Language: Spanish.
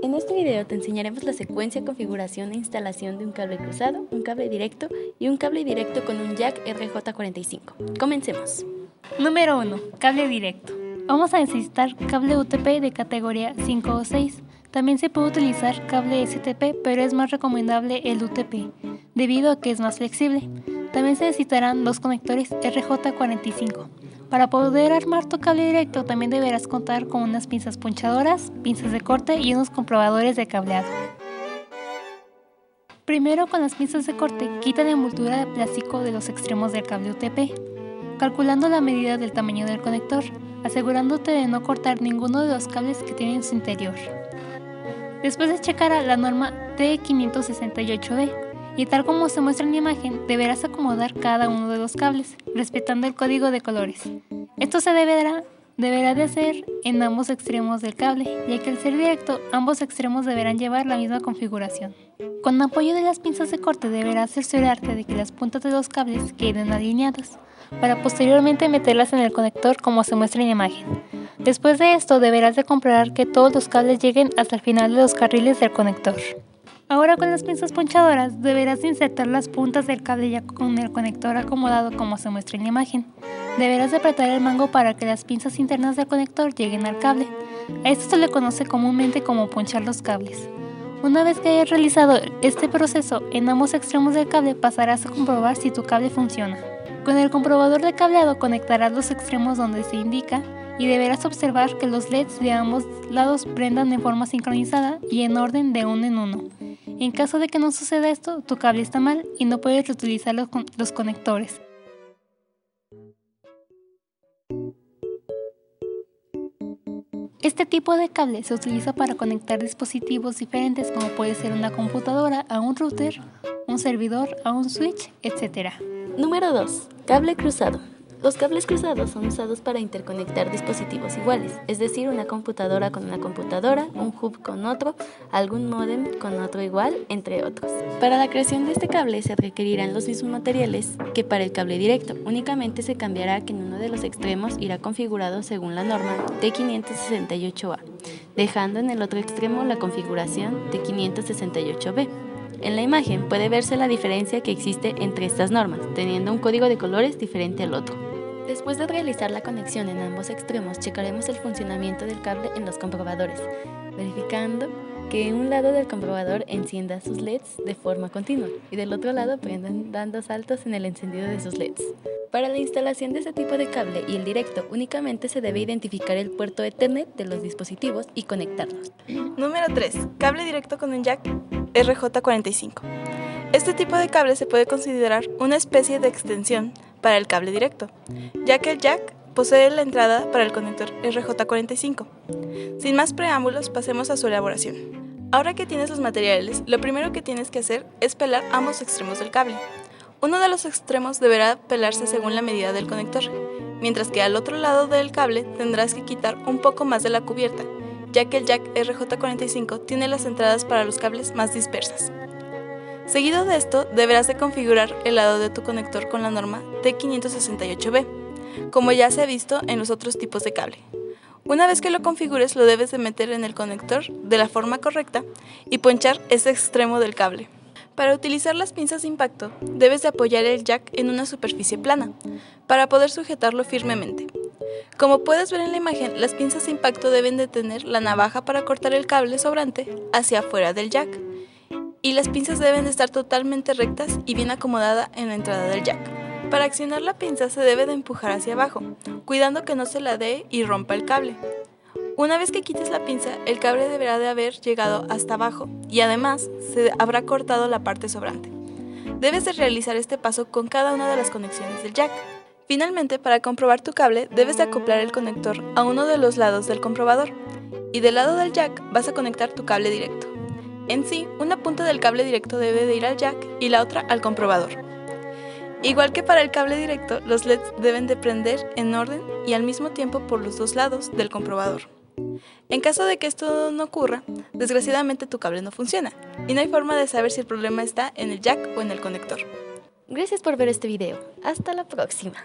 En este video te enseñaremos la secuencia, configuración e instalación de un cable cruzado, un cable directo y un cable directo con un jack RJ45. Comencemos. Número 1. Cable directo. Vamos a necesitar cable UTP de categoría 5 o 6. También se puede utilizar cable STP, pero es más recomendable el UTP, debido a que es más flexible. También se necesitarán dos conectores RJ45. Para poder armar tu cable directo también deberás contar con unas pinzas punchadoras, pinzas de corte y unos comprobadores de cableado. Primero, con las pinzas de corte, quita la envoltura de plástico de los extremos del cable UTP, calculando la medida del tamaño del conector, asegurándote de no cortar ninguno de los cables que tiene en su interior. Después de checar la norma T568B, y tal como se muestra en la imagen, deberás acomodar cada uno de los cables, respetando el código de colores. Esto se deberá de hacer en ambos extremos del cable, ya que al ser directo, ambos extremos deberán llevar la misma configuración. Con apoyo de las pinzas de corte deberás cerciorarte de que las puntas de los cables queden alineadas, para posteriormente meterlas en el conector como se muestra en la imagen. Después de esto, deberás de comprobar que todos los cables lleguen hasta el final de los carriles del conector. Ahora, con las pinzas ponchadoras deberás insertar las puntas del cable ya con el conector acomodado como se muestra en la imagen. Deberás de apretar el mango para que las pinzas internas del conector lleguen al cable. A esto se le conoce comúnmente como ponchar los cables. Una vez que hayas realizado este proceso en ambos extremos del cable, pasarás a comprobar si tu cable funciona. Con el comprobador de cableado conectarás los extremos donde se indica y deberás observar que los LEDs de ambos lados prendan de forma sincronizada y en orden de uno en uno. En caso de que no suceda esto, tu cable está mal y no puedes reutilizar los conectores. Este tipo de cable se utiliza para conectar dispositivos diferentes, como puede ser una computadora a un router, un servidor a un switch, etc. Número 2. Cable cruzado. Los cables cruzados son usados para interconectar dispositivos iguales, es decir, una computadora con una computadora, un hub con otro, algún módem con otro igual, entre otros. Para la creación de este cable se requerirán los mismos materiales que para el cable directo, únicamente se cambiará que en uno de los extremos irá configurado según la norma T568A, dejando en el otro extremo la configuración T568B. En la imagen puede verse la diferencia que existe entre estas normas, teniendo un código de colores diferente al otro. Después de realizar la conexión en ambos extremos, checaremos el funcionamiento del cable en los comprobadores, verificando que un lado del comprobador encienda sus LEDs de forma continua y del otro lado prendan dando saltos en el encendido de sus LEDs. Para la instalación de este tipo de cable y el directo, únicamente se debe identificar el puerto Ethernet de los dispositivos y conectarlos. Número 3. Cable directo con un jack RJ45. Este tipo de cable se puede considerar una especie de extensión para el cable directo, ya que el jack posee la entrada para el conector RJ45. Sin más preámbulos, pasemos a su elaboración. Ahora que tienes los materiales, lo primero que tienes que hacer es pelar ambos extremos del cable. Uno de los extremos deberá pelarse según la medida del conector, mientras que al otro lado del cable tendrás que quitar un poco más de la cubierta, ya que el jack RJ45 tiene las entradas para los cables más dispersas. Seguido de esto, deberás de configurar el lado de tu conector con la norma T568B, como ya se ha visto en los otros tipos de cable. Una vez que lo configures, lo debes de meter en el conector de la forma correcta y ponchar ese extremo del cable. Para utilizar las pinzas de impacto, debes de apoyar el jack en una superficie plana, para poder sujetarlo firmemente. Como puedes ver en la imagen, las pinzas de impacto deben de tener la navaja para cortar el cable sobrante hacia afuera del jack, y las pinzas deben de estar totalmente rectas y bien acomodadas en la entrada del jack. Para accionar la pinza se debe de empujar hacia abajo, cuidando que no se la dé y rompa el cable. Una vez que quites la pinza, el cable deberá de haber llegado hasta abajo y además se habrá cortado la parte sobrante. Debes de realizar este paso con cada una de las conexiones del jack. Finalmente, para comprobar tu cable, debes de acoplar el conector a uno de los lados del comprobador y del lado del jack vas a conectar tu cable directo. En sí, una punta del cable directo debe de ir al jack y la otra al comprobador. Igual que para el cable directo, los LEDs deben de prender en orden y al mismo tiempo por los dos lados del comprobador. En caso de que esto no ocurra, desgraciadamente tu cable no funciona y no hay forma de saber si el problema está en el jack o en el conector. Gracias por ver este video. Hasta la próxima.